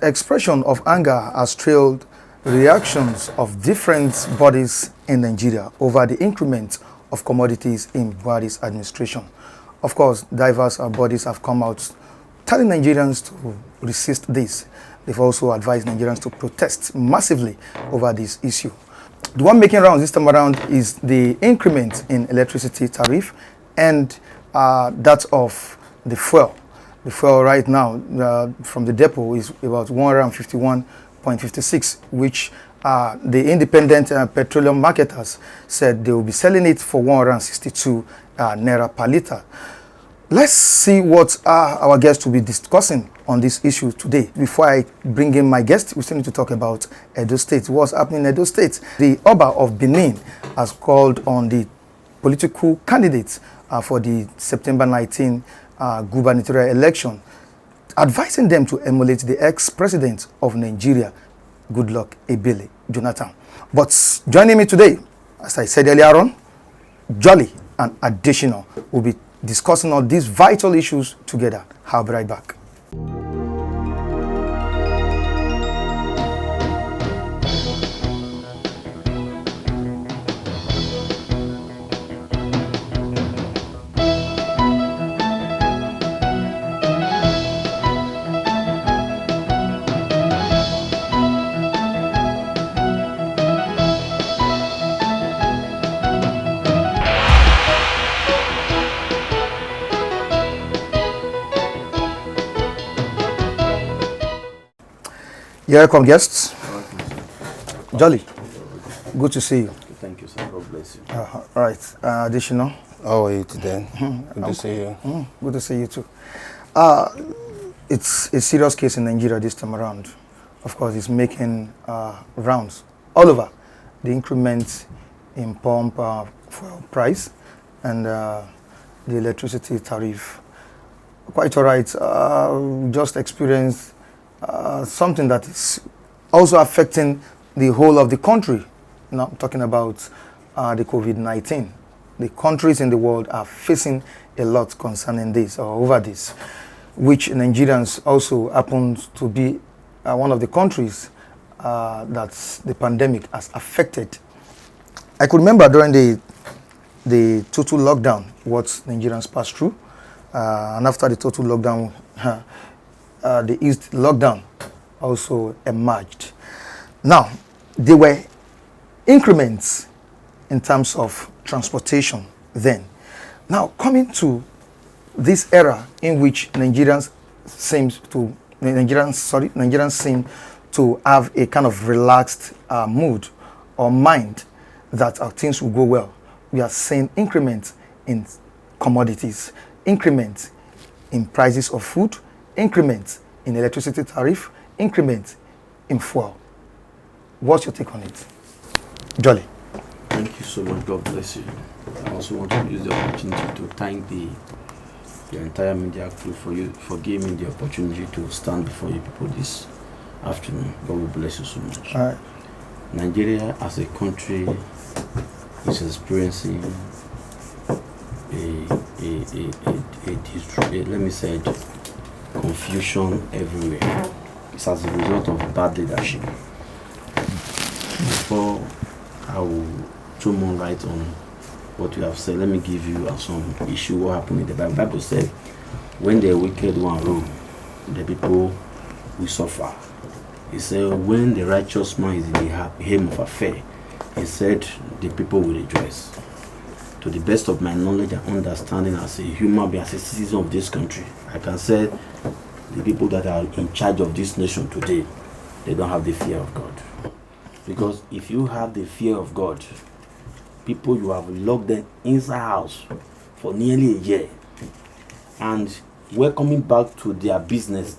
Expression of anger has trailed reactions of different bodies in Nigeria over the increment of commodities in Buhari's administration. Of course, diverse bodies have come out telling Nigerians to resist this. They've also advised Nigerians to protest massively over this issue. The one making rounds this time around is the increment in electricity tariff and that of the fuel. The fuel right now from the depot is about 151.56, which the independent petroleum marketers said they will be selling it for 162 naira per liter. Let's see what our guests will be discussing on this issue today. Before I bring in my guest, we still need to talk about Edo State. What's happening in Edo State? The Oba of Benin has called on the political candidates for the September 19 gubernatorial election, advising them to emulate the ex-president of Nigeria, Goodluck Ebele Jonathan. But joining me today, as I said earlier on, Jolly and Additional will be discussing all these vital issues together. I'll be right back. You're welcome, guests. Jolly, good to see you. Thank you, sir. God bless you. All right, Additional. How are you today? Good to see you. Good to see you too. It's a serious case in Nigeria this time around. Of course, it's making rounds all over. The increment in pump fuel price and the electricity tariff. Quite all right. Just experienced something that is also affecting the whole of the country. Now I'm talking about the COVID-19. The countries in the world are facing a lot concerning this or over this, which Nigerians also happen to be one of the countries that the pandemic has affected. I could remember during the total lockdown what Nigerians passed through, and after the total lockdown, the East lockdown also emerged. Now, there were increments in terms of transportation then. Now, coming to this era in which Nigerians seem to have a kind of relaxed mood or mind that things will go well. We are seeing increments in commodities, increments in prices of food, increments in electricity tariff, increments in fuel. What's your take on it? Jolly. Thank you so much. God bless you. I also want to use the opportunity to thank the entire media crew for giving me the opportunity to stand before you people this afternoon. God will bless you so much. All right. Nigeria as a country is experiencing let me say confusion everywhere. It's as a result of bad leadership. Before I will throw more light on what you have said, let me give you some issue what happened in the Bible. The Bible said, when the wicked one rule, the people will suffer. He said, when the righteous man is in the helm of affair, he said, the people will rejoice. To the best of my knowledge and understanding as a human being, as a citizen of this country, I can say the people that are in charge of this nation today, they don't have the fear of God. Because if you have the fear of God, people you have locked them inside house for nearly a year and welcoming them back to their business,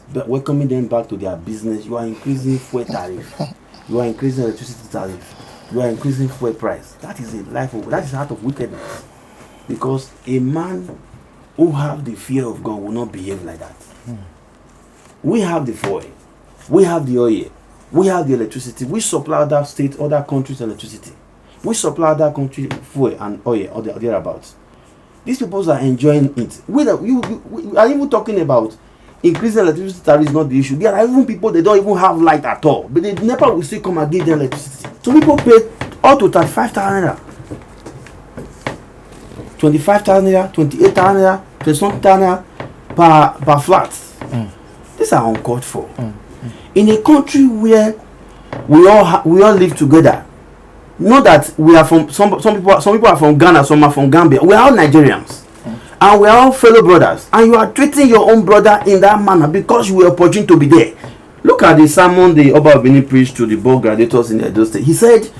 you are increasing fuel tariff, you are increasing electricity tariff, you are increasing fuel price. That is that is heart of wickedness. Because a man who have the fear of God will not behave like that. We have the fuel, we have the oil, we have the electricity. We supply other states, other countries electricity. We supply other countries fuel and oil or thereabouts. These people are enjoying it. We are even talking about increasing electricity tariff is not the issue. There are even people, they don't even have light at all, but the NEPA will still come and give them electricity. So people pay up to 35,000 naira, 25,000 naira, 28,000 naira, 20,000 naira per flat. These are uncalled for. In a country where we all live together, not that we are from some people are from Ghana, some are from Gambia. We are all Nigerians, and we are all fellow brothers. And you are treating your own brother in that manner because you were opportune to be there. Look at the sermon the Oba of Benin preached to the board graduates in the Edo State. He said,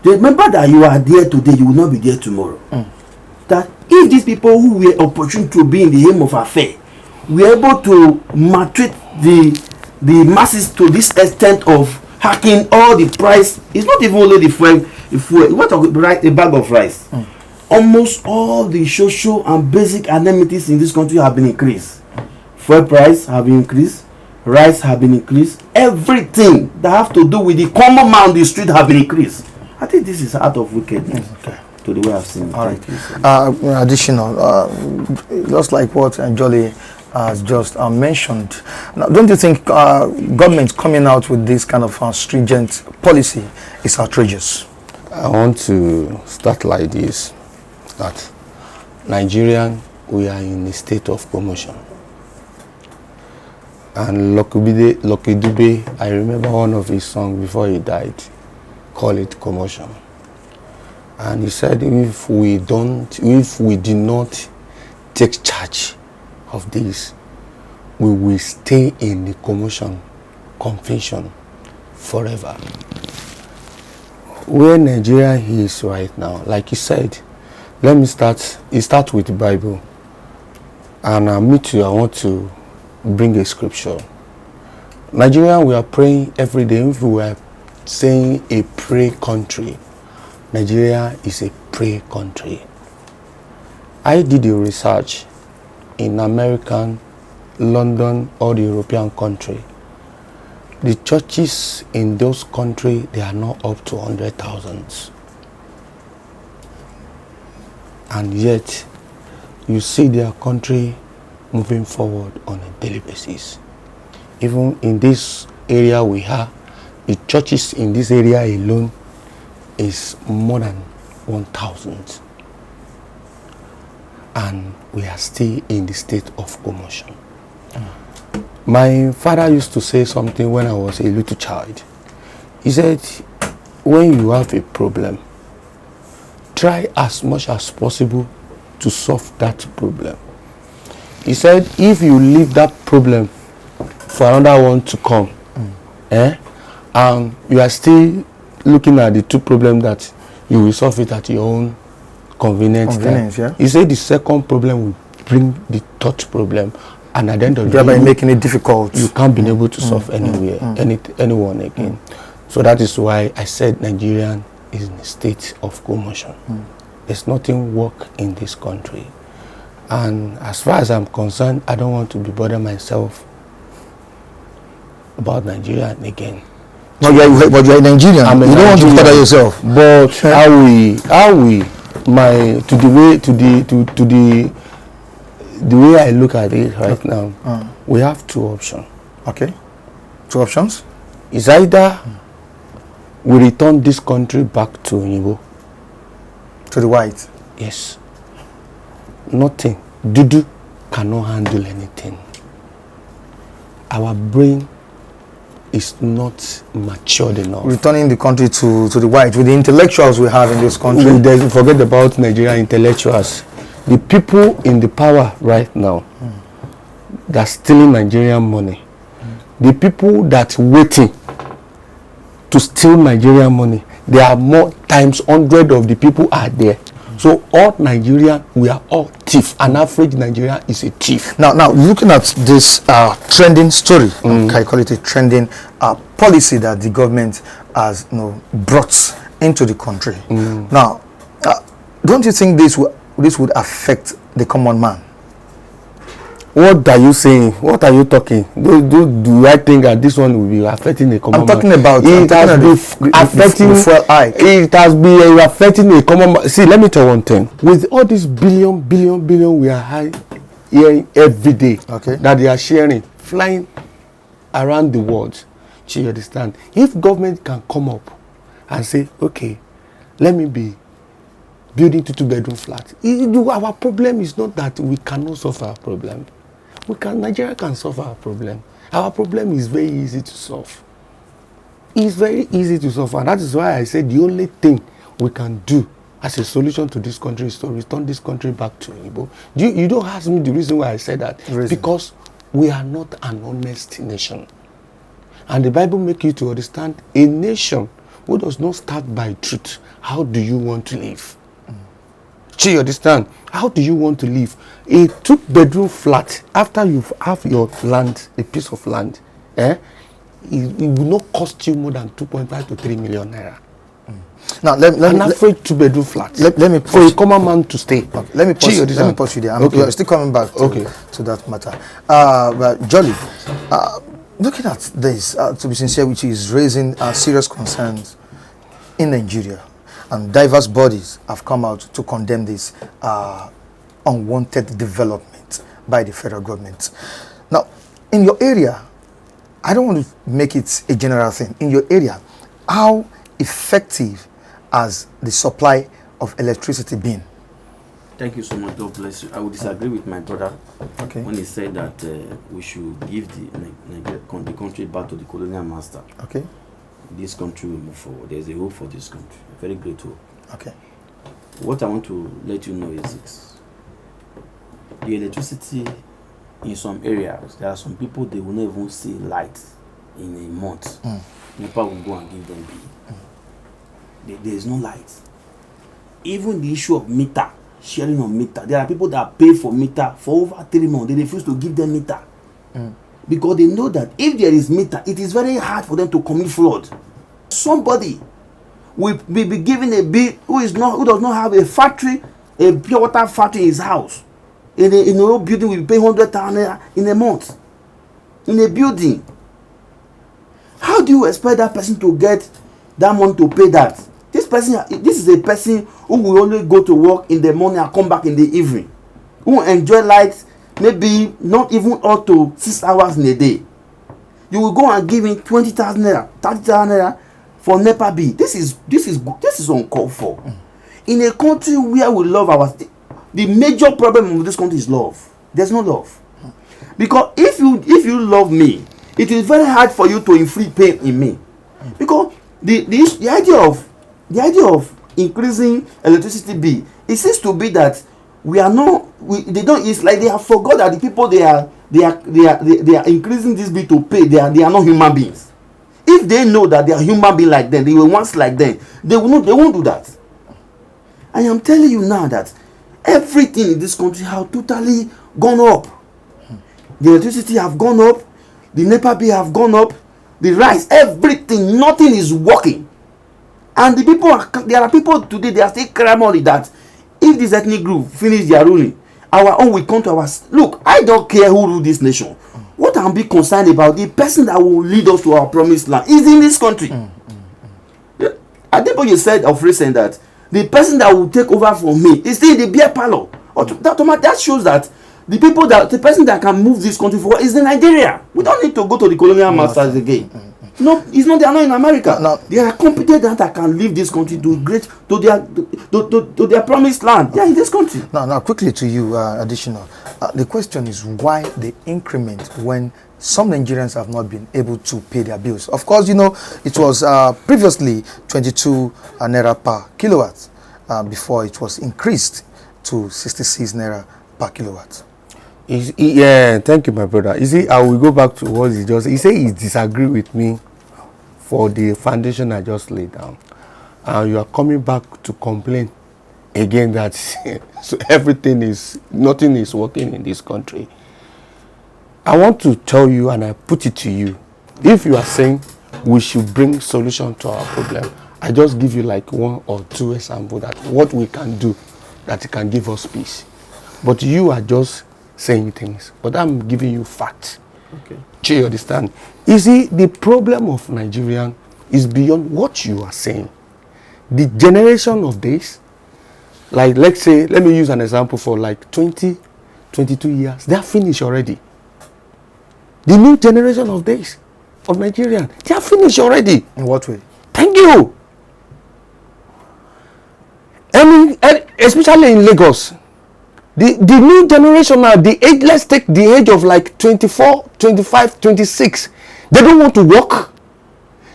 "Remember that you are there today, you will not be there tomorrow." That if these people who were opportune to be in the aim of affair were able to maltreat the masses to this extent of hacking all the price, it's not even only the fuel. You want to write a bag of rice. Almost all the social and basic amenities in this country have been increased. Fuel price have been increased, rice have been increased, everything that have to do with the common man on the street have been increased. I think this is out of wickedness. To the way I've seen it. All right. Additional, just like what Jolly has just mentioned. Now, don't you think government coming out with this kind of stringent policy is outrageous? I want to start like this, that Nigerian, we are in a state of commotion. And Lucky Dube, I remember one of his songs before he died, call it commotion. And he said, if we do not take charge of this, we will stay in the commotion, confusion forever. Where Nigeria is right now, like he said, let me start. It starts with the Bible. And me too, I want to bring a scripture. Nigeria, we are praying every day. If we are saying a pray country, Nigeria is a pray country. I did a research in American, London, or the European country. The churches in those countries, they are not up to 100,000. And yet, you see their country moving forward on a daily basis. Even in this area we have, the churches in this area alone is more than 1,000. And we are still in the state of commotion. My father used to say something when I was a little child. He said, when you have a problem, try as much as possible to solve that problem. He said, if you leave that problem for another one to come, and you are still looking at the two problems, that you will solve it at your own convenience time. Yeah. He said the second problem will bring the third problem, and at the end of the day, thereby making it difficult. You can't be able to solve anyone again. So that is why I said Nigerian is in a state of commotion. There's nothing work in this country. And as far as I'm concerned, I don't want to be bothering myself about Nigeria again. But you're Nigerian. You don't want to bother yourself. But the way I look at it right now, we have two options. Okay. Two options? It's either we return this country back to Igbo. To the white? Yes. Nothing. Dudu cannot handle anything. Our brain is not matured enough. Returning the country to the white with the intellectuals we have in this country. Forget about Nigerian intellectuals. The people in the power right now, they're stealing Nigerian money. The people that waiting to steal Nigerian money, there are more times 100 of the people are there. So all Nigerian, we are all thief. An average Nigerian is a thief. Now looking at this trending story, I call it a trending policy that the government has brought into the country. Now, don't you think this would affect the common man? What are you saying? What are you talking? Do I think that this one will be affecting the common man? I'm talking about it has been affecting a common man. See, let me tell you one thing. With all this billion we are hearing every day Okay. that they are sharing, flying around the world. Do you understand? If government can come up and say, okay, let me be building 2-bedroom flats. Our problem is not that we cannot solve our problem. Nigeria can solve our problem. Our problem is very easy to solve. It's very easy to solve, and that is why I said the only thing we can do as a solution to this country is to return this country back to Igbo. You don't ask me the reason why I said that. Because we are not an honest nation. And the Bible makes you to understand a nation who does not start by truth. How do you want to live? Do you understand? How do you want to live? A 2-bedroom flat, after you have your land, a piece of land, it will not cost you more than 2.5 to 3 million naira. Now, let an me average 2-bedroom flat. Let me for a common man to stay. Okay. Let me pause you there. I'm still coming back to that matter. But Jolly, looking at this, to be sincere, which is raising serious concerns in Nigeria, and diverse bodies have come out to condemn this unwanted development by the federal government. Now, in your area, I don't want to make it a general thing. In your area, how effective has the supply of electricity been? Thank you so much. God bless you. I would disagree with my brother when he said that we should give the country back to the colonial master. Okay. This country will move forward. There's a hope for this country. A very great hope. Okay. What I want to let you know is this. The electricity in some areas, there are some people, they will not even see light in a month. NEPA will go and give them bill. There is no light. Even the issue of meter, sharing of meter, there are people that pay for meter for over 3 months. They refuse to give them meter. Because they know that if there is meter, it is very hard for them to commit fraud. Somebody will be given a bill who does not have a factory, a pure water factory in his house. In a old building, will pay 100,000 in a month. In a building. How do you expect that person to get that money to pay that? This is a person who will only go to work in the morning and come back in the evening. Who will enjoy light maybe not even up to 6 hours in a day. You will go and give him 20,000 naira, 30,000 naira for NEPA bill. This is uncalled for. In a country where we love the major problem of this country is love. There's no love. Because if you love me, it is very hard for you to inflict pain in me. Because the idea of increasing electricity bill, it seems to be that it's like they have forgot that the people they are increasing this bill to pay, they are not human beings. If they know that they are human beings like them, they were once like them, they won't do that. I am telling you now that everything in this country has totally gone up. The electricity have gone up, the NEPA bill have gone up, the rice, everything, nothing is working. And there are people today, they are still clamoring that if this ethnic group finish their ruling, our own will come to our... Look, I don't care who rule this nation. What I'm being concerned about, the person that will lead us to our promised land is in this country. I think what you said of recent that the person that will take over from me is still in the beer parlor. That shows that the person that can move this country forward is in Nigeria. We don't need to go to the colonial masters again. No, they are not in America. No. They are competent that can leave this country to their promised land. They are in this country. Now, quickly to you, additional. The question is why the increment when some Nigerians have not been able to pay their bills. Of course, it was previously 22 naira per kilowatt before it was increased to 66 naira per kilowatt. Yeah, thank you, my brother. You see, I will go back to what he just said. He said he disagreed with me for the foundation I just laid down. And you are coming back to complain again that so nothing is working in this country. I want to tell you, and I put it to you, if you are saying we should bring solution to our problem, I just give you like 1 or 2 examples that what we can do that it can give us peace. But you are just saying things, but I'm giving you facts. Okay. Do you understand? You see, the problem of Nigerian is beyond what you are saying. The generation of this, like let's say, let me use an example for like 20 22 years, they are finished already. The new generation of days of Nigerian, they are finished already. In what way? Thank you. Especially in Lagos, the new generation now, the age, let's take the age of like 24, 25, 26. They don't want to work.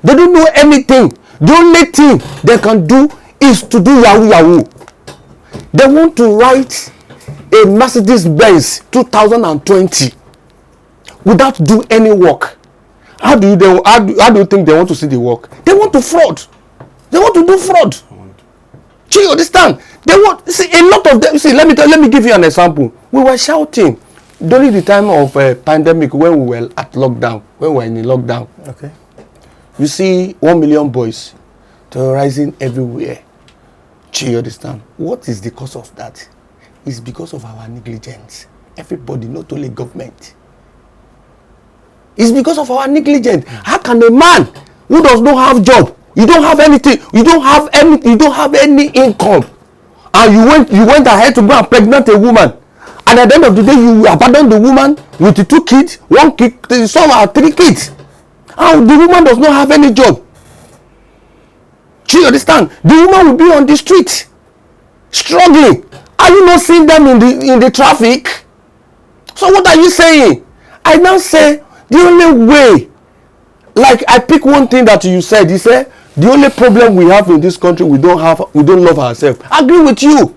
They don't know anything. The only thing they can do is to do yahoo yahoo. They want to write a Mercedes-Benz 2020 without do any work. How do you think they want to see the work? They want to fraud. They want to do fraud. Do you understand? They want, see, a lot of them. See, let me give you an example. We were shouting during the time of pandemic when we were at lockdown. When we were in the lockdown. Okay. You see 1 million boys terrorizing everywhere. Do you understand? What is the cause of that? It's because of our negligence. Everybody, not only government. It's because of our negligence. How can a man who does not have job, you don't have anything, you don't have any income, and you went ahead to go and pregnant a woman, and at the end of the day you abandon the woman with the 2 kids, 1 kid, some are 3 kids, and the woman does not have any job. Do you understand? The woman will be on the street struggling. Are you not seeing them in the traffic? So what are you saying? I now say the only way, like I pick one thing that you said. You said the only problem we have in this country, we don't love ourselves. I agree with you,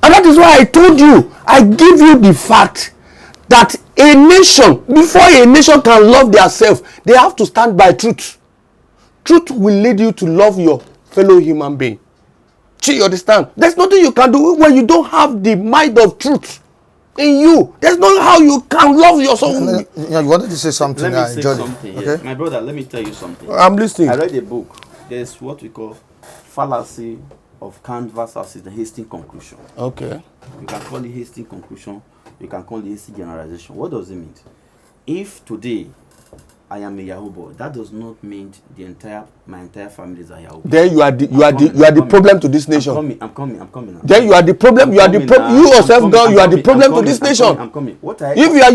and that is why I told you, I give you the fact that a nation, before a nation can love themselves, they have to stand by truth. Truth will lead you to love your fellow human being. Do you understand? There's nothing you can do when you don't have the mind of truth in you. There's no how you can love yourself. Yeah, you wanted to say something. Let me say Jordan. something. Okay. Yes. My brother, let me tell you something. I'm listening. I read a book. There's what we call fallacy of canvas as the hasty conclusion. Okay. You can call it hasty conclusion. You can call it hasty generalization. What does it mean? If today I am a Yahoo boy, that does not mean my entire family is a Yahoo boy. Then you are the problem to this nation. I'm coming now. Then you are the problem. You yourself, girl, you are the problem to this nation. I'm coming. If you are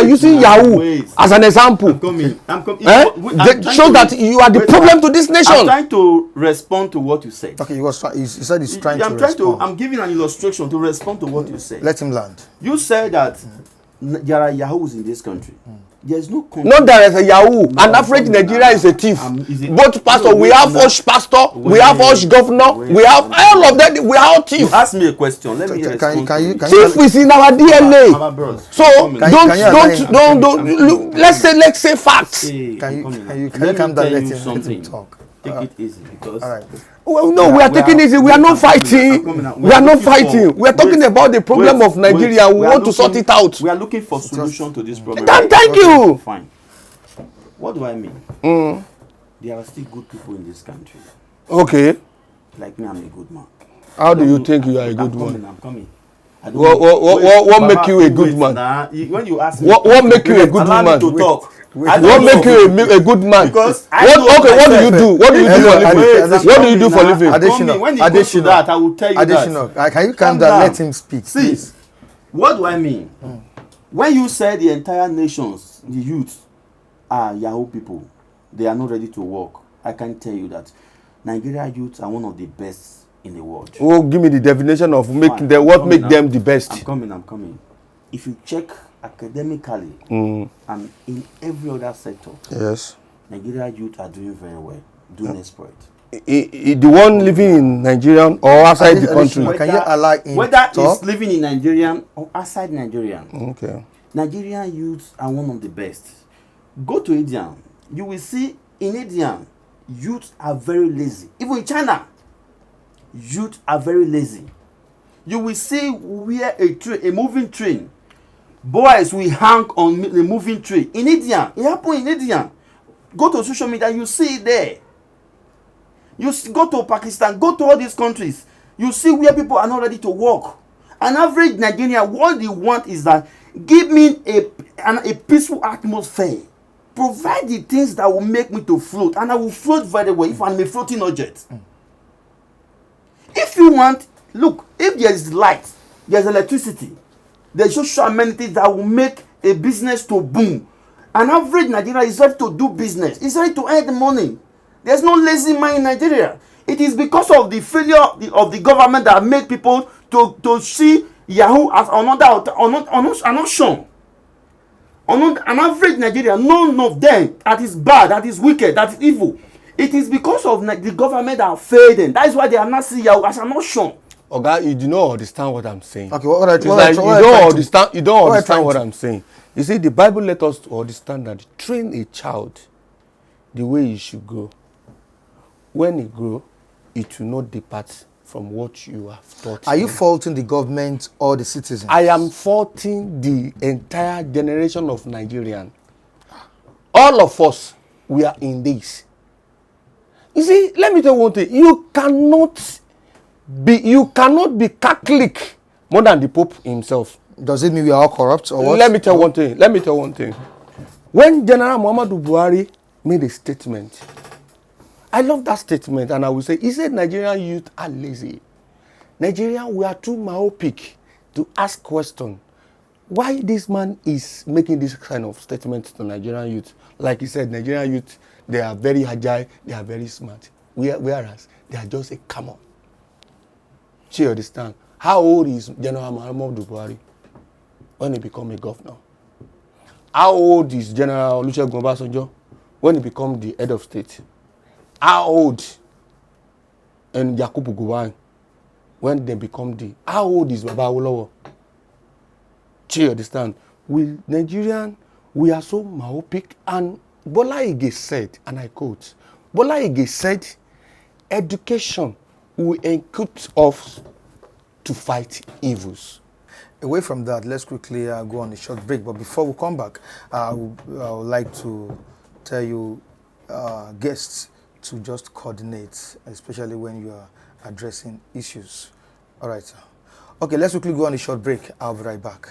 using Yahoo, as an example, I'm coming. show that you are the problem to this nation. I'm trying to respond to what you said. Okay, he said he's trying to respond. I'm giving an illustration to respond to what you said. Let him land. You said that there are Yahoos in this country. There's no country. Not there is a Yahoo. An average Nigeria is a thief. Both pastor, we have Osh pastor, we have Osh governor, we have all of them. We are all thieves. Ask me a question. Let me respond. Thief is in our DNA. So don't. Let's say facts. Can you calm down? Let him talk. Take it easy, because all right. Well, no, we are taking it easy. We are not fighting. We are not fighting. We are talking about the problem of Nigeria. We want to sort it out. We are looking for solution to this problem. Thank you. Fine. What do I mean? There are still good people in this country. Okay. Like me, I'm a good man. How do you think you are a good man? I'm coming. What make you a good man? When you ask me, what make you a good man? To talk. What make you a good man? Because what do you do? What do you do for living? What do you do for living? When you go to that, I will tell you that. Can you calm down? Let him speak. See, what do I mean? When you say the entire nations, the youth are Yahoo people, they are not ready to work, I can tell you that Nigeria youths are one of the best in the world. Oh, give me the definition of making them. What make them the best? I'm coming. If you check academically and in every other sector, yes, Nigeria youth are doing very well, doing exploit. The one living in Nigeria or outside the country? Can you allow him whether it's living in Nigeria or outside Nigeria? Okay. Nigerian youths are one of the best. Go to India, you will see in India, youths are very lazy. Even in China, youth are very lazy. You will see where a moving train, boys will hang on the moving train. In India, it happened in India. Go to social media, you see it there. You go to Pakistan, go to all these countries. You see where people are not ready to work. An average Nigerian, what they want is that give me a peaceful atmosphere. Provide the things that will make me to float, and I will float very well if I'm a floating object. If you want, look, if there is light there's electricity, there's social amenities that will make a business to boom. An average Nigerian is ready to do business. He's ready to earn money. There's no lazy man in Nigeria. It is because of the failure of the government that made people to see Yahoo as another option. An average Nigerian, none of them that is bad, that is wicked, that is evil. It is because of the government that failed them. That is why they are not seeing Yahoo as an option. Oga, you do not understand what I'm saying. Okay, what I you don't understand what I'm saying. You see, the Bible let us to understand that train a child the way he should go. When he grow, it will not depart from what you have taught him. Are you faulting the government or the citizens? I am faulting the entire generation of Nigerians. All of us, we are in this. You see, let me tell you one thing. You cannot be Catholic more than the Pope himself. Does it mean we are all corrupt or what? Let me tell you one thing. When General Muhammadu Buhari made a statement, I love that statement, and I will say, he said Nigerian youth are lazy. Nigerian, we are too myopic to ask questions. Why this man is making this kind of statement to Nigerian youth? Like he said, Nigerian youth, they are very agile, they are very smart. Whereas they are just a common. Do you understand? How old is General Muhammadu Buhari when he become a governor? How old is General Olusegun Obasanjo when he become the head of state? How old and Yakubu Gowon when they become the? How old is Baba Awolowo? Do you understand? We Nigerian, we are so myopic, and Bola Ige said, and I quote, Bola Ige said, education will equip us to fight evils. Away from that, let's quickly go on a short break. But before we come back, I would like to tell you, guests, to just coordinate, especially when you are addressing issues. All right, sir. Okay, let's quickly go on a short break. I'll be right back.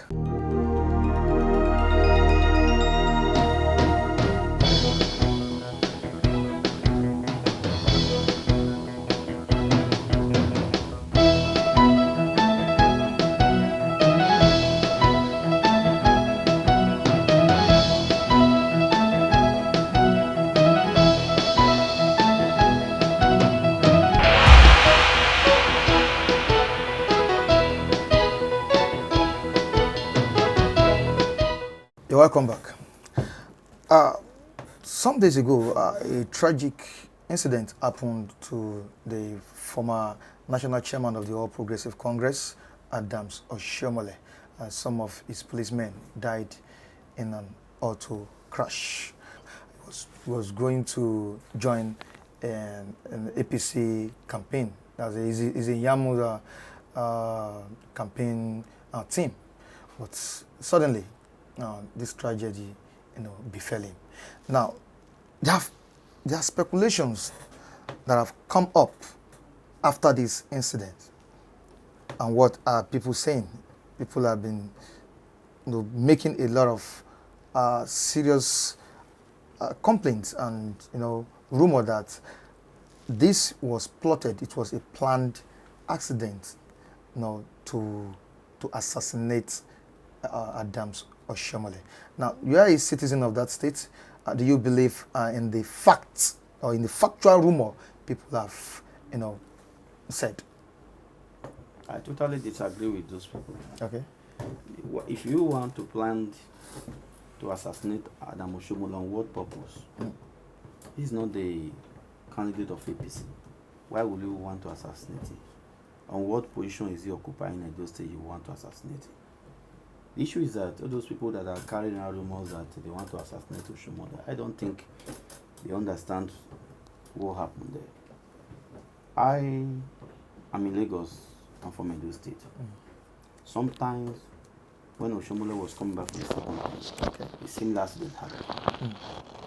You're welcome back. Some days ago, a tragic incident happened to the former national chairman of the All Progressive Congress, Adams Oshiomole. Some of his policemen died in an auto crash. He was going to join an APC campaign. That's the Ize-Iyamu campaign team. But suddenly, this tragedy, befell him. Now, there are speculations that have come up after this incident. And what are people saying? People have been, making a lot of serious complaints and, rumor that this was plotted. It was a planned accident, to assassinate Adams Oshiomole. Now, you are a citizen of that state. Do you believe in the facts or in the factual rumor people have, said? I totally disagree with those people. Okay. If you want to plan to assassinate Adam Oshiomole, on what purpose? He's not the candidate of APC. Why would you want to assassinate him? On what position is he occupying in Edo State you want to assassinate him? The issue is that all those people that are carrying out rumors that they want to assassinate Oshiomole, I don't think they understand what happened there. I am in Lagos. I'm from Edo State. Sometimes when Oshiomole was coming back from the second, a similar accident happened.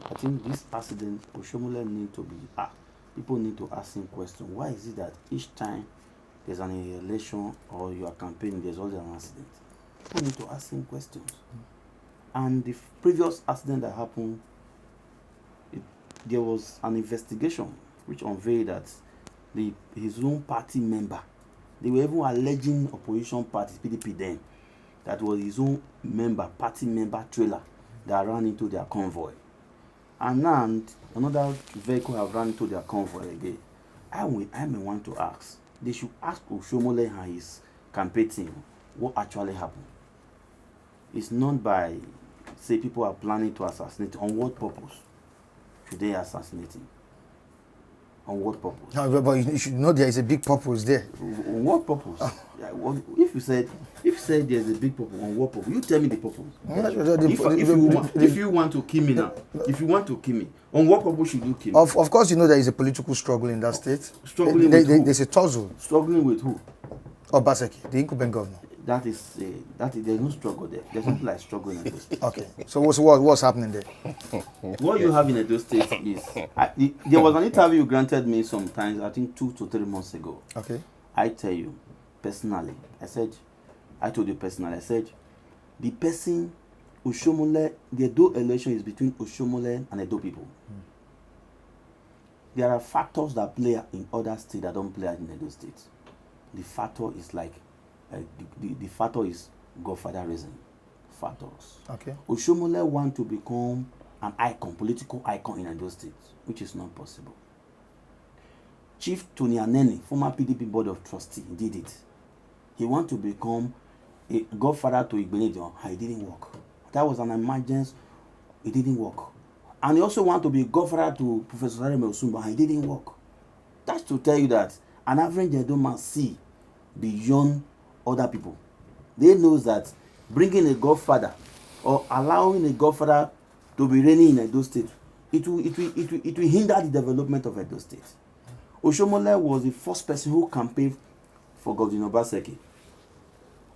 I think this accident, Oshiomole need to be people need to ask him questions. Why is it that each time there's an election or you are campaigning, there's always an accident? People need to ask him questions. And the previous accident that happened, there was an investigation which unveiled that his own party member They were even alleging opposition parties, PDP then, that was his own party member trailer that ran into their convoy. And now another vehicle have run into their convoy again. I may want to ask. They should ask Oshiomole and his campaign team what actually happened. It's not by, say, people are planning to assassinate. On what purpose should they assassinate him? On what purpose? No, but you should know there is a big purpose there. On what purpose? Yeah, well, if you said there's a big purpose, on what purpose? You tell me the purpose. If you want to kill me now, if you want to kill me, on what purpose should you kill me? Of course, you know there is a political struggle in that state. Struggling with who? There's a tussle. Struggling with who? Obaseki, the incumbent governor. That is there's no struggle there. There's something like struggle in Edo State. Okay. So what's happening there? What you have in Edo State is there was an interview you granted me sometimes, I think 2 to 3 months ago. Okay. I tell you personally, I told you personally, I said the person Oshiomole, the Edo election is between Oshiomole and Edo people. There are factors that play in other states that don't play in Edo State. The factor is like the factor is godfatherism factors. Okay. Oshiomole want to become an icon, political icon in Edo State, which is not possible. Chief Tony Anene, former PDP board of trustee, did it. He want to become a godfather to Igbenedion, and it didn't work. That was an emergency, it didn't work. And he also want to be godfather to Professor Sareme Osumba, and it didn't work. That's to tell you that an average Edo man see beyond other people. They know that bringing a godfather or allowing a godfather to be reigning in Edo State, it will hinder the development of Edo State. Oshiomole was the first person who campaigned for Governor Obaseki.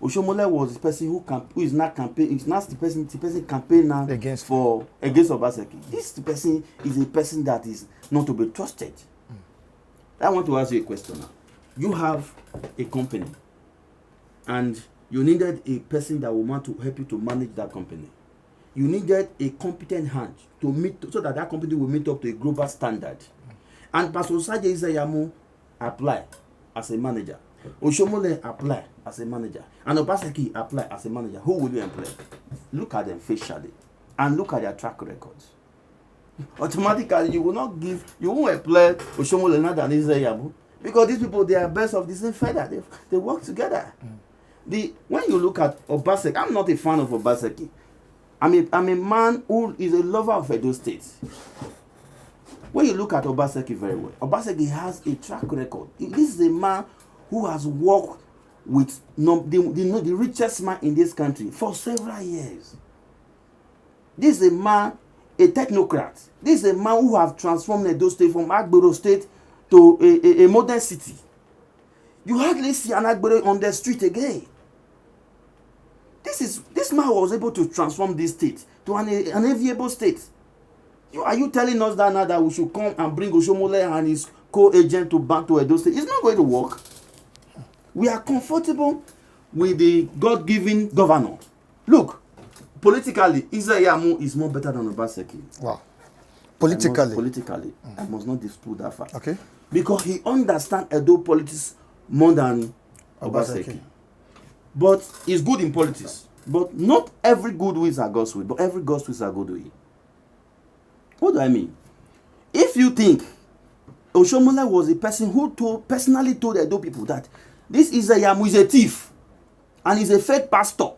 Oshiomole was the person who is not campaigning. It's not the person campaigning now against Obaseki. This person is a person that is not to be trusted. I want to ask you a question now. You have a company, and you needed a person that will want to help you to manage that company. You needed a competent hand to meet, so that company will meet up to a global standard. And Pastor Ize-Iyamu apply as a manager. Oshiomole apply as a manager. And Obaseki apply as a manager. Who will you employ? Look at them facially and look at their track records. Automatically, you won't employ Oshiomole more than Ize-Iyamu, because these people, they are birds of the same feather. They work together. When you look at Obaseki, I'm not a fan of Obaseki. I'm a man who is a lover of Edo State. When you look at Obaseki very well, Obaseki has a track record. This is a man who has worked with the richest man in this country for several years. This is a man, a technocrat. This is a man who has transformed Edo State from Agbero State to a modern city. You hardly see an Agbero on the street again. This man was able to transform this state to an enviable state. Are you telling us that now that we should come and bring Oshiomole and his co-agent to Edo State? It's not going to work. We are comfortable with the God-given governor. Look, politically, Ize-Iyamu is more better than Obaseki. Wow. Politically? I must not dispute that fact. Okay. Because he understands Edo politics more than Obaseki. But he's good in politics. But not every good will are God's will, but every God's will are good will. What do I mean? If you think Oshiomole was a person who personally told the Edo people that this Ize-Iyamu is a thief and he's a fake pastor,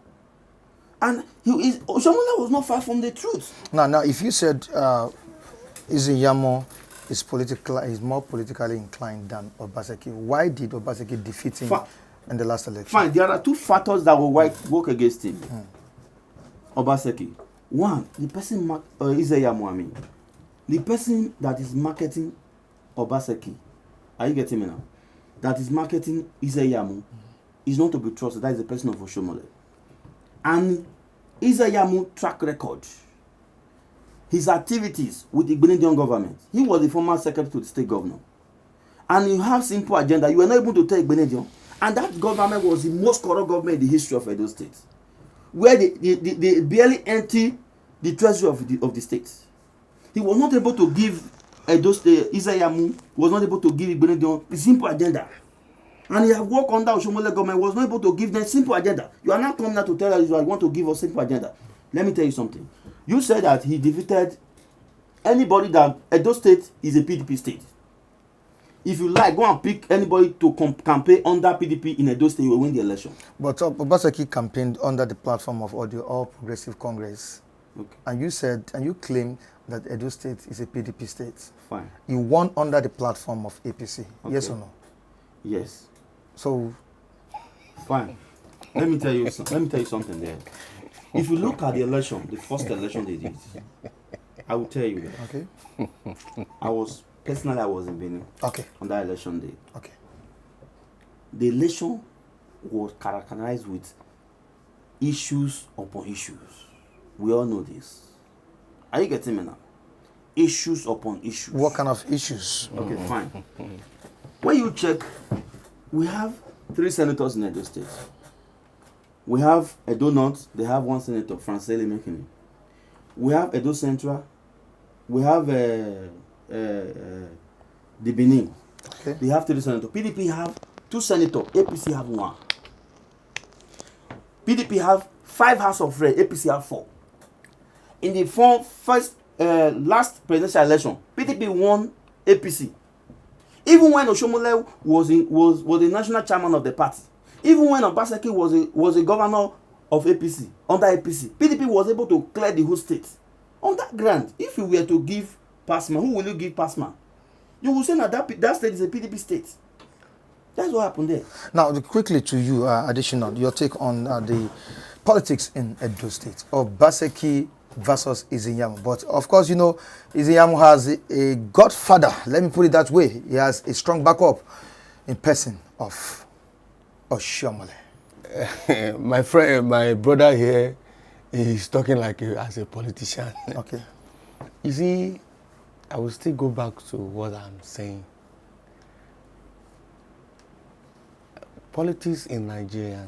and Oshiomole was not far from the truth. Now, if you said Ize-Iyamu is more politically inclined than Obaseki, why did Obaseki defeat him in the last election? Fine, there are two factors that will work against him. Obaseki. One, the person Ize-Iyamu, the person that is marketing Obaseki, are you getting me now? That is marketing Ize-Iyamu is not to be trusted. That is the person of Oshiomole. And Ize-Iyamu track record, his activities with the Benin government. He was the former secretary to the state governor. And you have simple agenda. You were not able to take Benin. And that government was the most corrupt government in the history of Edo State, where they barely empty the treasury of the state. He was not able to give Edo State, Ize-Iyamu was not able to give Benin the simple agenda. and he have worked under Oshiomole government, was not able to give them simple agenda. You are not coming out to tell us you want to give us simple agenda. Let me tell you something. You said that he defeated anybody that Edo State is a PDP state. If you like, go and pick anybody to campaign under PDP in Edo State, you will win the election. But Obaseki campaigned under the platform of All Progressive Congress. Okay. And you said, and you claim that Edo State is a PDP state. Fine. You won under the platform of APC. Okay. Yes or no? Yes. So, fine. Let me tell you something there. If you look at the election, the first election they did, I will tell you that. Okay. I was in Benin. Okay. On that election day. Okay. The election was characterized with issues upon issues. We all know this. Are you getting me now? Issues upon issues. What kind of issues? Okay, fine. When you check, we have 3 senators in Edo State. We have Edo North, they have 1 senator, Franceli Mekini. We have Edo Central. We have the Benin. Okay. They have 3 senators. PDP have 2 senators. APC have 1. PDP have 5 House of Reps. APC have 4. In the last presidential election, PDP won APC. Even when Oshiomole was the national chairman of the party, even when Obaseki was a governor of APC, under APC, PDP was able to clear the whole state. On that ground, if you were to give Passman, who will you give Passman? You will say that state is a PDP state. That's what happened there. Now, quickly to you, additional, your take on the politics in Edo State, Obaseki versus Ize-Iyamu. But of course, you know, Ize-Iyamu has a godfather, let me put it that way. He has a strong backup in person of Oshiomole. My friend, my brother here is talking like as a politician. Okay. You see, I will still go back to what I'm saying. Politics in Nigeria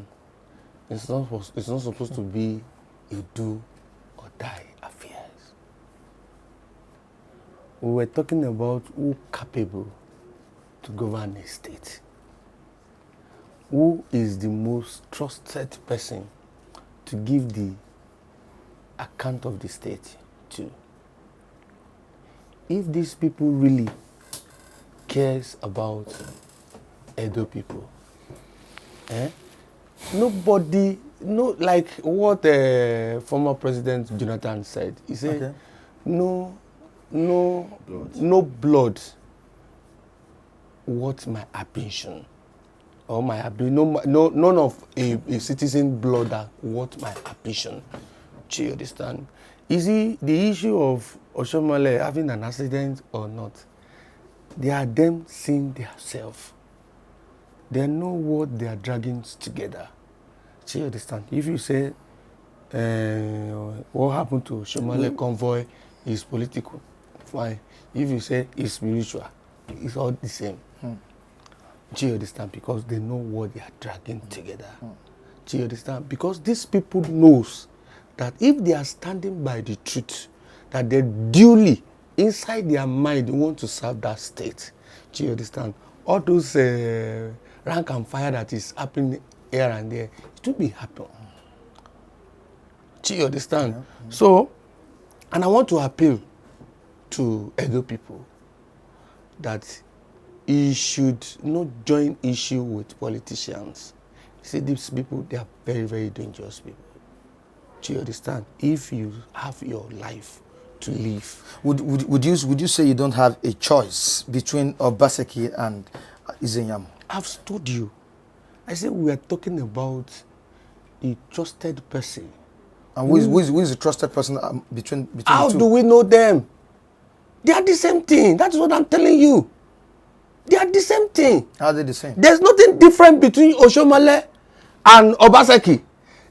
is not supposed to be a do or die affairs. We were talking about who capable to govern a state. Who is the most trusted person to give the account of the state to? If these people really cares about Edo people, nobody, like what former President Jonathan said. He said, okay, no blood worth my ambition. Or my none of a citizen blood that worth my ambition. Do you understand? Is it the issue of Oshiomole having an accident or not? They are them seeing themselves. They know what they are dragging together. Do you understand? If you say what happened to Oshiomole convoy is political, fine. If you say it's spiritual, it's all the same. Do you understand? Because they know what they are dragging together. Do you understand? Because these people knows that if they are standing by the truth, that they duly, inside their mind, want to serve that state. Do you understand? All those rank and fire that is happening here and there, it will be happening. Do you understand? Yeah. So, and I want to appeal to Edo people that he should not join issue with politicians. See, these people, they are very, very dangerous people. Do you understand? If you have your life to live. Would you say you don't have a choice between Obaseki and Ize-Iyamu? I've told you. I said we are talking about a trusted person. And who is the trusted person between how the two? do we know them? They are the same thing. That's what I'm telling you. They are the same thing. How are they the same? There's nothing different between Oshiomole and Obaseki.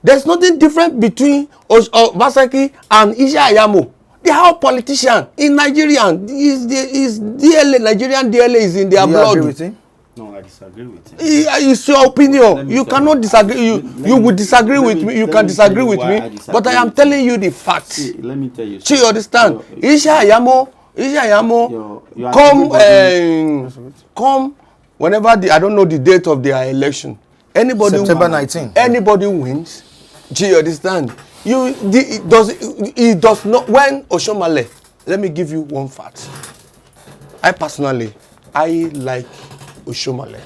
There's nothing different between Obaseki and Ize-Iyamu. They are all politicians in Nigeria. Is DLA, Nigerian DLA is in their blood. Do you agree with him? No, I disagree with him. It's your opinion. You cannot disagree. You will disagree with me. You can disagree with me. But I am telling you the facts. See, let me tell you. Do you understand? Ize-Iyamu, come whenever I don't know the date of their election, anybody September 19. Anybody wins. Do you understand? It does not. When Oshiomole, let me give you one fact. I personally like Oshiomole.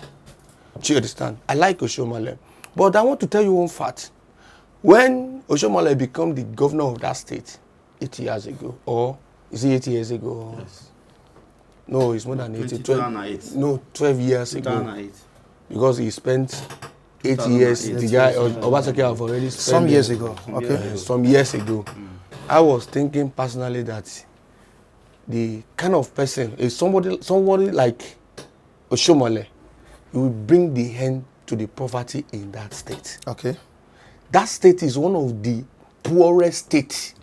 Do you understand? I like Oshiomole. But I want to tell you one fact. When Oshiomole became the governor of that state 8 years ago, or is it 8 years ago? Yes. No, it's more than 8. 2008. No, 12 years ago. 2008. Because he spent 8 years. The guy, Obaseki, have already spent Some years ago. Okay. Some years ago. I was thinking personally that the kind of person is somebody like Oshiomole, he will bring the end to the poverty in that state. Okay. That state is one of the poorest states.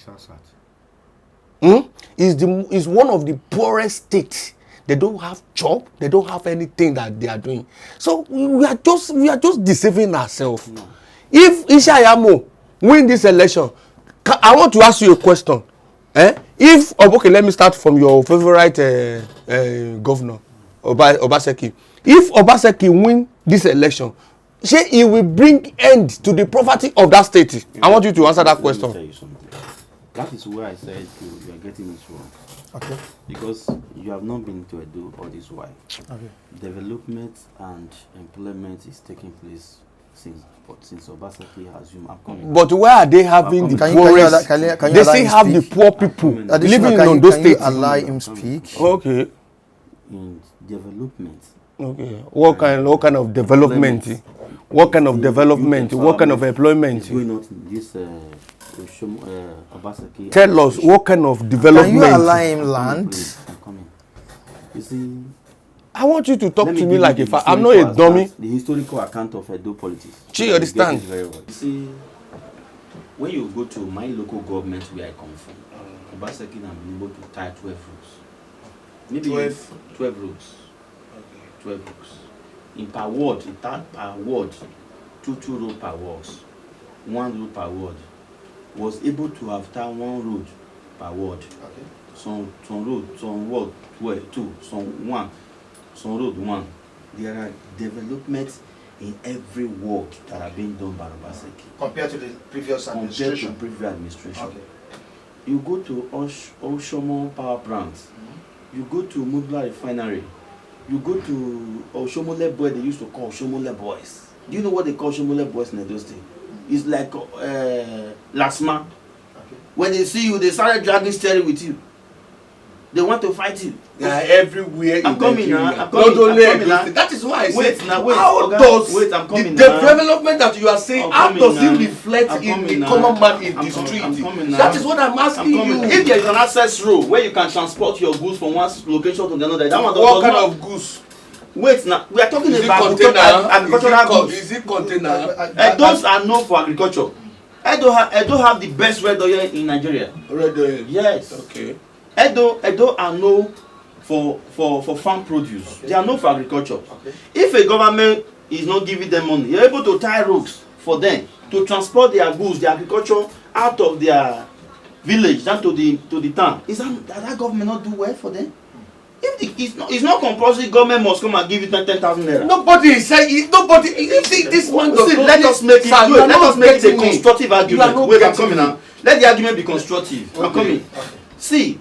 Is one of the poorest states. They don't have job. They don't have anything that they are doing. So we are just deceiving ourselves. No. If Ize-Iyamu win this election, I want to ask you a question. Okay, let me start from your favorite governor, Obaseki. If Obaseki win this election, say he will bring end to the poverty of that state. I want you to answer that question. That is where I said you are getting it wrong. Okay. Because you have not been to Edo all this while. Okay. Development and employment is taking place since Obaseki has assumed. But where are they having the poorest? They still have the poor people living in Ondo State. Can you allow him speak? Okay. In development. Okay. What kind of development? What kind of development? What kind of employment? Going on in this Obaseki. Tell us what kind of development. Can you allow him land? Please, I'm coming. You see, I want you to talk to me like if I'm not a dummy. The historical account of Edo politics. Do you understand? Very well. You see, when you go to my local government where I come from, Obaseki has been able to tie 12 roads. Maybe 12 roads. Okay. 12 roads. In per ward, in that per ward, two roads per ward, 1 road per ward, was able to have tied 1 road per ward. Okay. Some road, some ward 2, some 1, some road 1. There are developments in every ward that are being done by Obaseki. Compared to the previous administration. Okay. You go to Oshiomole power plant. You go to Mudla refinery. You go to Oshiomole boy, they used to call Oshiomole boys. Do you know what they call Oshiomole boys in Edo State? It's like Lasma. Okay. When they see you, they started dragging steering with you. They want to fight you. Everywhere. I'm coming now. Not only that is why I said. How does the development that you are saying, how does it reflect in the common man in the street? That is what I'm asking you. If there is an access road where you can transport your goods from one location to another, that one what kind of goods? Wait now, we are talking about agricultural goods. Is it container? Those are known for agriculture. Edo have the best red oil in Nigeria. Red oil? Yes. Okay. Edo are known for farm produce. Okay. They are known for agriculture. Okay. If a government is not giving them money, you're able to tie roads for them to transport their goods, their agriculture out of their village down to the town. Does that government not do well for them? It's not compulsory. Government must come and give you 10,000 naira. Nobody is saying. Nobody. If this one does not. Let us make it a constructive argument. Wait, I'm coming now. Let the argument be constructive. Okay. I'm coming. Okay. See,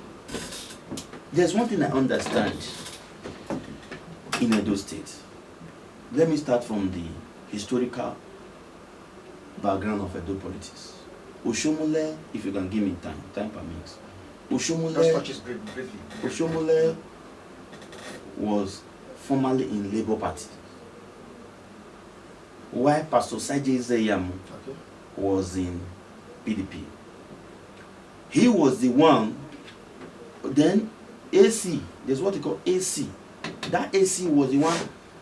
there's one thing I understand in Edo State. Let me start from the historical background of Edo politics. Oshiomole, if you can give me time permits. Oshiomole was formerly in Labour Party, while Pastor Ize-Iyamu was in PDP. He was the one. Then AC, there's what you call AC. That AC was the one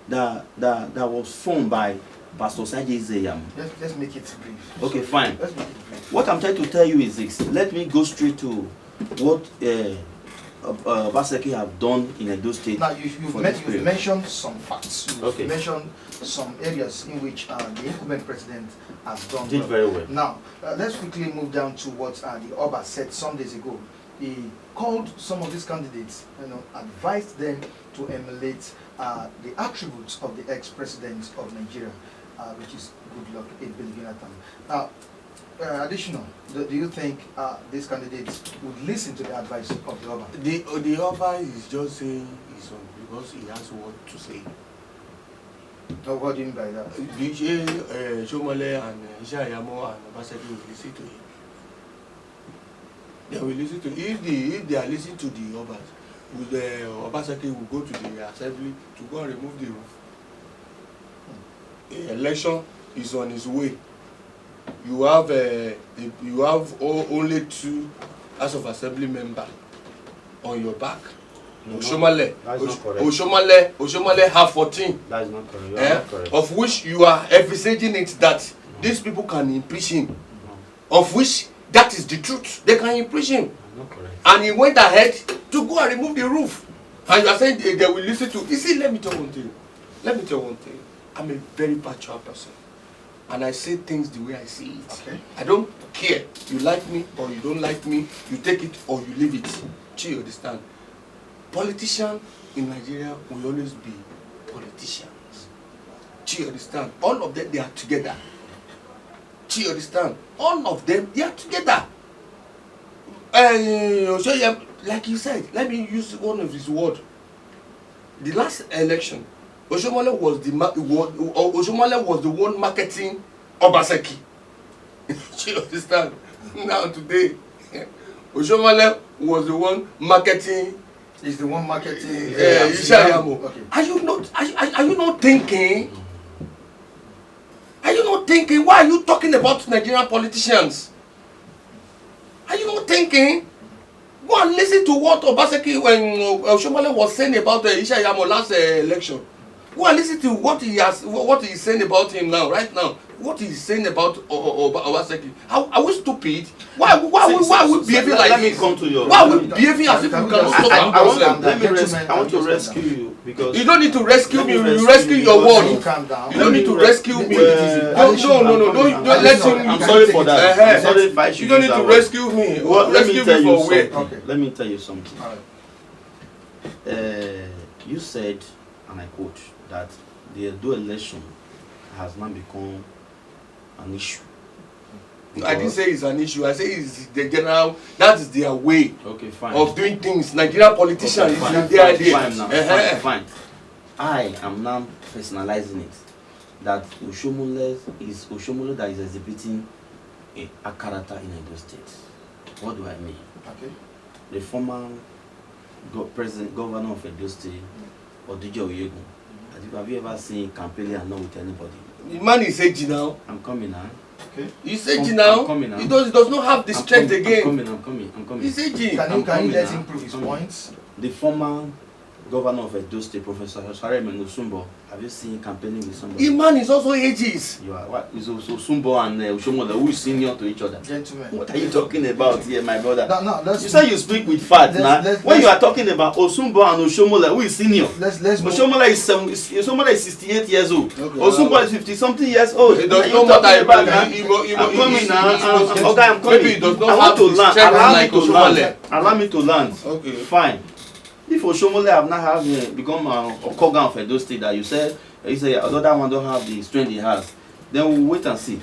that was formed by Pastor Ize-Iyamu. Let's make it brief. Okay, fine. Let's make it brief. What I'm trying to tell you is this. Let me go straight to what Obaseki have done in Edo State. Now you've mentioned some facts. You've mentioned some areas in which the incumbent president has done very well. Now let's quickly move down to what the Oba said some days ago. He called some of these candidates, advised them to emulate the attributes of the ex-president of Nigeria, which is Goodluck Jonathan. Now, additional, do you think these candidates would listen to the advice of the Oba? The Oba is just saying his own because he has what to say. So what do you mean by that? Oshiomole and Ize-Iyamu and Obaseki will listen to him. They will listen to if they are listening to the Obas, Obaseki will go to the assembly to go and remove the roof. Election is on its way. You have only 2 House of Assembly members on your back. No, Oshiomole, that's not correct. Oshiomole have 14. That is not correct. You are not correct. Of which you are envisaging it that these people can impeach him. Of which that is the truth. They can impeach him. Not correct. And he went ahead to go and remove the roof. And you are saying they will listen to. You see, let me tell you one thing. I'm a very patriotic person. And I say things the way I see it. Okay. I don't care. You like me or you don't like me. You take it or you leave it. Do you understand? Politicians in Nigeria will always be politicians. Do you understand? All of them, they are together. Do you understand? All of them, they are together. Like you said, let me use one of his words. The last election, Oshiomole was the one marketing Obaseki. Do you understand? Now today, Oshiomole was the one marketing. Is the one marketing Ize-Iyamu. Okay. Are you not thinking? Are you not thinking? Why are you talking about Nigerian politicians? Are you not thinking? Go and listen to what Obaseki when Oshiomole was saying about Ize-Iyamu last election. Go and listen to what he's saying about him now, right now. What he's saying about Obaseki. Are we stupid? Why are we behaving like this? Why are we behaving as if we cannot solve our problem? I want to rescue you because You don't need to rescue me. You rescue your world. Calm down. You don't need to rescue me. No. Don't let him. I'm sorry for that. I'm sorry if I should You don't use need that to word. rescue me. Well, let me Rescue tell me you for where? something. Okay. Let me tell you something. All right. You said, and I quote, that the Edo election has now become an issue. I didn't say it's an issue. I say it's the general. That is their way Okay, fine. of doing things. Nigerian politicians is fine, their idea. fine now. Fine. I am now personalizing it. That Oshiomole that is exhibiting a character in Edo State. What do I mean? Okay. The former governor of Edo State, Odijo Oyegu. Have you ever seen campaigning and not with anybody? The man is aging now. I'm coming now. Okay. He's aging now. I'm coming now. He does not have the strength again. I'm coming. He's aging. Can you let him prove his points? The former governor of Edo State, Professor Osumbo, have you seen campaigning with somebody? The man is also ages. You are what is Osumbo and Oshiomole, who is senior to each other? Gentlemen. What are you talking about here, my brother? No, You say you speak with facts now. When you are talking about Osumbo and Oshiomole, who is senior? Let's move. Oshiomole is 68 years old. Okay. Osumbo is 50-something years old. He does Are you not matter talking about now? I'm coming now. Okay, I'm coming. Maybe he does not I want have to the land. strength Allow me like to land. Oshiomole. Allow me to land. Okay. Fine. If Oshiomole have not have become a Kogan of Edo State that you say other one don't have the strength he has, then we'll wait and see.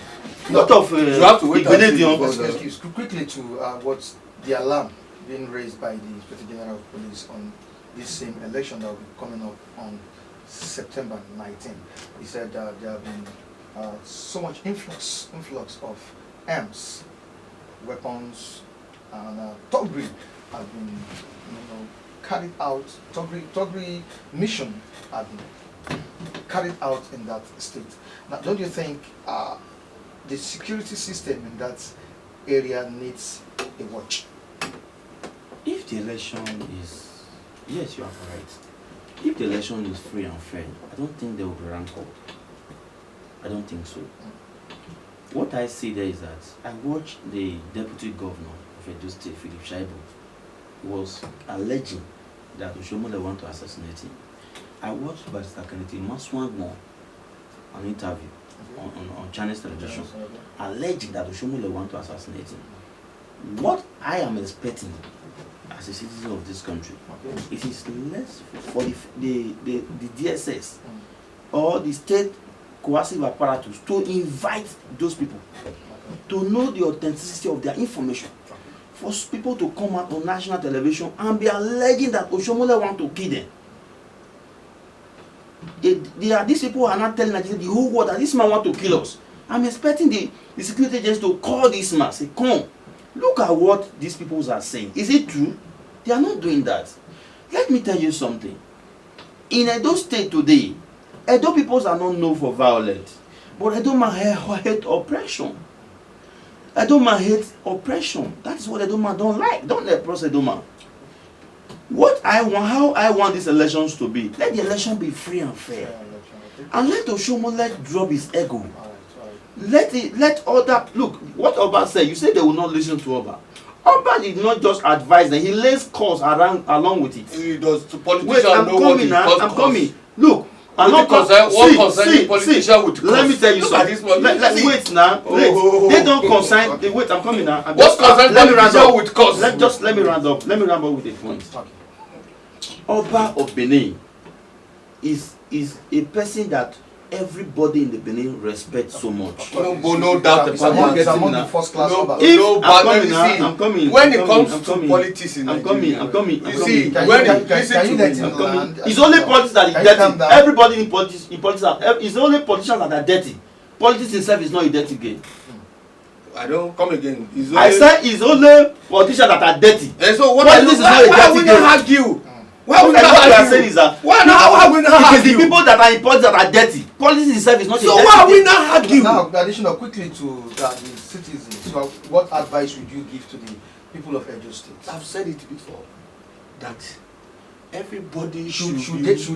What of you have to wait and see Benin? Excuse quickly to what's the alarm being raised by the Inspector General of Police on this same election that will be coming up on September 19. He said there have been so much influx of arms, weapons, and thuggery have been carried out. Thuggery mission have been carried out in that state. Now, don't you think the security system in that area needs a watch? If the election is, yes, you are correct. If the election is free and fair, I don't think there will be rancor. I don't think so. What I see there is that I watched the deputy governor of Edo State, Philip Shaibu, was alleging that Oshiomole want to assassinate him. I watched Barrister Kennedy Maswangmo an interview on Chinese television, alleging that Oshiomole want to assassinate him. What I am expecting as as a citizen of this country. Okay. It is less for the DSS or the state coercive apparatus to invite those people to know the authenticity of their information. For people to come out on national television and be alleging that Oshiomole want to kill them. These people are not telling Nigeria, the whole world, that this man want to kill us. I'm expecting the security agents to call this man, say, come, look at what these people are saying. Is it true? They are not doing that. Let me tell you something. In Edo State today, Edo peoples are not known for violence, but Edo man hate oppression. Edo man hate oppression. That is what Edo man don't like. Don't oppress Edo man. What I want, how I want these elections to be, let the election be free and fair. And let Oshiomole drop his ego. Let other, look, what Oba said, you said they will not listen to Oba. Oba did not just advise them, he lays cause along with it. He does. To politicians. Wait, I'm coming now, I'm coming. Look, I'm not concerning politician with cause. Let me tell you something. Wait now. They don't concern. Wait, I'm coming now. What concern politician with cause? Let me round up. Let me round up with a point. Oba of Benin is a person that everybody in the Benin respects so much. No doubt about it. Among the first class Oba. I'm coming. When it comes to politics in Nigeria, I'm coming. You see, can when you listen to let me, him land? It's only politics that is dirty. Everybody in politics it's only politicians that are dirty. Politics itself is not a dirty game. I don't come again. I said it's only politicians that are dirty. And so what Politics is not a why dirty we game. not argue? Why we What not you are argue? saying is that Why we not it is the argue? people that are in politics that are dirty. Politics itself is not a dirty So game. why we not argue? Now, additional quickly to the citizens, so what advice would you give to the people of Edo State? I've said it before that everybody Should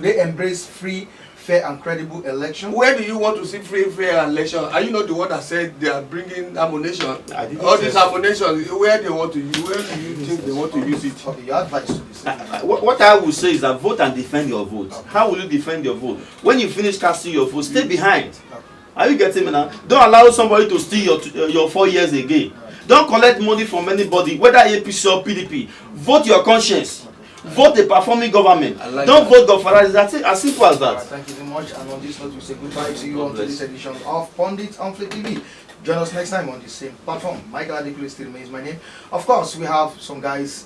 they embrace free, fair and credible election? Where do you want to see free, fair election? Are you not the one that said they are bringing ammunition? All this ammunition, where they want to use? Where do you think they want to use it? Okay, your advice to the citizens. What I will say is that vote and defend your vote. How will you defend your vote? When you finish casting your vote, stay behind. Are you getting me now? Don't allow somebody to steal your 4 years again. Don't collect money from anybody, whether APC or PDP. Vote your conscience. Vote a performing government. Don't vote government. That's it. As simple as that. Right, thank you very much. And on this note, we say goodbye to you on this edition of Pundit on Flick TV. Join us next time on the same platform. Michael Adekunle still remains my name. Of course, we have some guys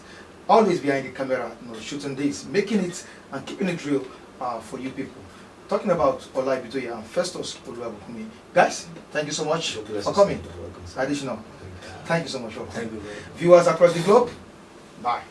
always behind the camera, shooting this, making it and keeping it real for you people. Talking about Olai Bitoye and Festus Oluwabukumi. Guys, thank you so much for coming. Additional. Thank you so much. Thank you. Viewers across the globe, bye.